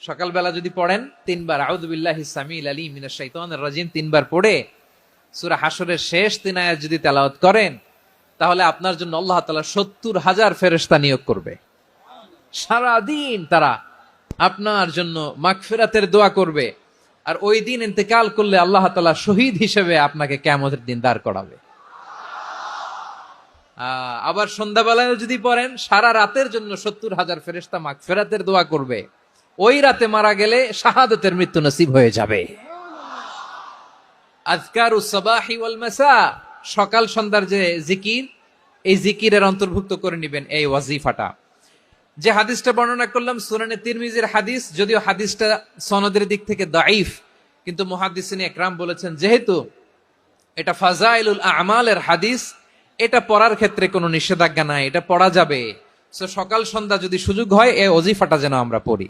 সকালবেলা যদি পড়েন 3 বার আউযু বিল্লাহিস সামিল আলিম মিনাশ শাইতানির রাজিম 3 বার পড়ে সূরা হাশরের শেষ 3 আয়াত যদি তেলাওয়াত করেন, তাহলে আপনার জন্য আল্লাহ তাআলা 70,000 ফেরেশতা নিয়োগ করবে। সারা দিন তারা আপনার জন্য মাগফিরাতের দোয়া করবে। আর ওই দিন ইন্তেকাল করলে আল্লাহ তাআলা শহীদ হিসেবে আপনাকে কিয়ামতের দিন দাঁড় করাবে। আবার সন্ধ্যাবেলায় যদি পড়েন, সারা রাতের জন্য 70,000 ফেরেশতা মাগফিরাতের দোয়া করবে। ওই রাতে মারা গেলে শাহাদাতের মৃত্যু নসিব হয়ে যাবে। আযকারুস সাবাহি ওয়াল মাসা, সকাল সন্ধ্যার যে জিকির, এই জিকিরের অন্তর্ভুক্ত করে নেবেন এই ওয়াজিফাটা। যে হাদিসটা বর্ণনা করলাম সুনানে তিরমিজির হাদিস, যদিও হাদিসটা সনদের দিক থেকে দাঈফ, কিন্তু মুহাদ্দিসিন ইকরাম বলেছেন যেহেতু এটা ফাজাইলুল আমালের হাদিস, এটা পড়ার ক্ষেত্রে কোনো নিষেধাজ্ঞা নাই, এটা পড়া যাবে। সো সকাল সন্ধ্যা যদি সুযোগ হয় এই ওয়াজিফাটা যেন আমরা পড়ি।